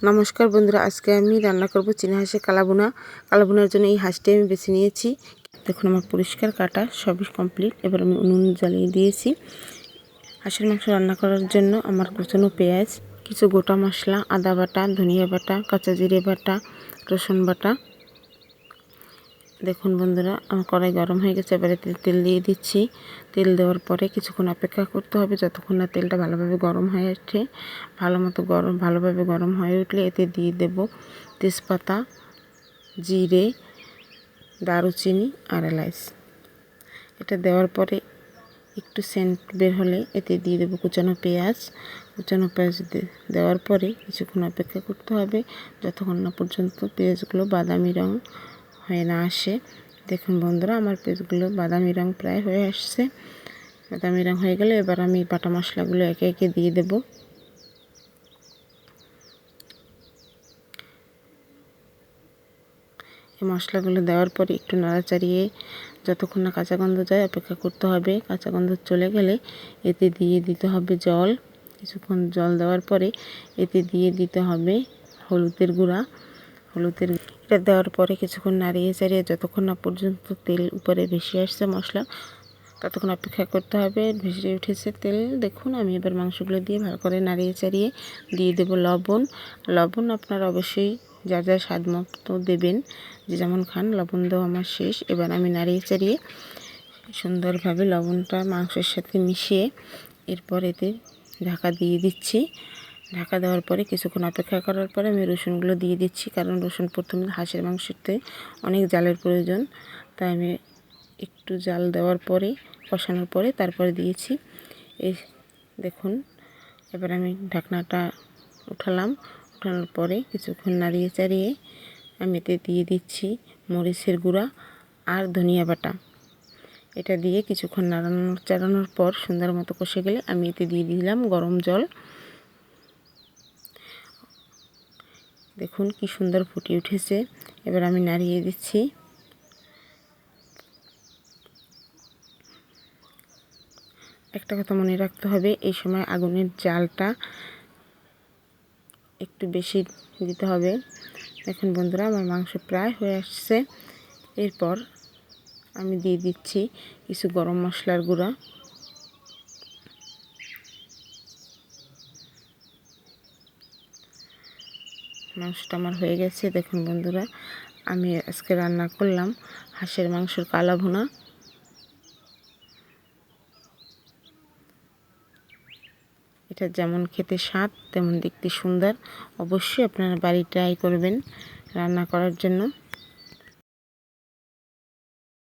নমস্কার বন্ধুরা, আজকে আমি রান্না করব চীনা হাঁসের কালাভুনা। কালাভুনার জন্য এই হাঁসটি আমি বেছে নিয়েছি। দেখুন আমার পরিষ্কার কাটা সবই কমপ্লিট। এবার আমি উনুন জ্বালিয়ে দিয়েছি। হাঁসের মাংস রান্না করার জন্য আমার কুচানো পেঁয়াজ, কিছু গোটা মশলা, আদা বাটা, ধনিয়া বাটা, কাঁচা জিরে বাটা, রসুন বাটা। দেখুন বন্ধুরা, আমার কড়াই গরম হয়ে গেছে। এবারে তেল দিয়ে দিচ্ছি। তেল দেওয়ার পরে কিছুক্ষণ অপেক্ষা করতে হবে যতক্ষণ না তেলটা ভালোভাবে গরম হয়ে ওঠে। ভালোভাবে গরম হয়ে উঠলে এতে দিয়ে দেব তেজপাতা, জিরে, দারুচিনি আর এলাচ। এটা দেওয়ার পরে একটু সেন্ট বের হলে এতে দিয়ে দেবো কুচানো পেঁয়াজ। দেওয়ার পরে কিছুক্ষণ অপেক্ষা করতে হবে যতক্ষণ না পর্যন্ত পেঁয়াজগুলো বাদামি রং হয়ে না আসে। দেখুন বন্ধুরা, আমার পেঁয়াজগুলো বাদামি রং প্রায় হয়ে আসছে। বাদামি রং হয়ে গেলে এবার আমি বাটা মশলাগুলো একে একে দিয়ে দেব। এই মশলাগুলো দেওয়ার পরে একটু নাড়াচাড়িয়ে যতক্ষণ না কাঁচা গন্ধ যায় অপেক্ষা করতে হবে। কাঁচা গন্ধ চলে গেলে এতে দিয়ে দিতে হবে জল। কিছুক্ষণ জল দেওয়ার পরে এতে দিয়ে দিতে হবে হলুদের গুঁড়া। এটা দেওয়ার পরে কিছুক্ষণ নাড়িয়ে চাড়িয়ে যতক্ষণ না পর্যন্ত তেল উপরে ভেসে আসছে মশলা, ততক্ষণ অপেক্ষা করতে হবে। ভেসে উঠেছে তেল। দেখুন আমি এবার মাংসগুলো দিয়ে ভালো করে নাড়িয়ে চাড়িয়ে দিয়ে দেব লবণ আপনারা অবশ্যই যার যার স্বাদ মতো দেবেন, যে যেমন খান। লবণ দেওয়া আমার শেষ। এবার আমি নাড়িয়ে চাড়িয়ে সুন্দরভাবে লবণটা মাংসের সাথে মিশিয়ে এরপর এতে ঢাকা দিয়ে দিচ্ছি। ঢাকা দেওয়ার পরে কিছুক্ষণ অপেক্ষা করার পরে আমি রসুনগুলো দিয়ে দিচ্ছি, কারণ রসুন প্রথমে হাঁসের মাংসতে অনেক জালের প্রয়োজন, তাই আমি একটু জাল দেওয়ার পরে কষানোর পরে তারপরে দিয়েছি। এই দেখুন এবার আমি ঢাকনাটা উঠানোর পরে কিছুক্ষণ নাড়িয়ে চাড়িয়ে আমি এতে দিয়ে দিচ্ছি মরিচের গুঁড়া আর ধনিয়া বাটা। এটা দিয়ে কিছুক্ষণ চাড়ানোর পর সুন্দর মতো কষে গেলে আমি এতে দিয়ে দিলাম গরম জল। দেখুন কি সুন্দর ফুটে উঠেছে। এবার আমি নাড়িয়ে দিচ্ছি। একটা কথা মনে রাখতে হবে, এই সময় আগুনের জালটা একটু বেশি দিতে হবে। দেখুন বন্ধুরা, আমার মাংস প্রায় হয়ে আসছে। এরপর আমি দিয়ে দিচ্ছি কিছু গরম মশলার গুঁড়া। মাংসটা আমার হয়ে গেছে। দেখুন বন্ধুরা, আমি আজকে রান্না করলাম হাঁসের মাংসের কালাভুনা। এটা যেমন খেতে স্বাদ তেমন দেখতে সুন্দর। অবশ্যই আপনারা বাড়ি ট্রাই করবেন রান্না করার জন্য।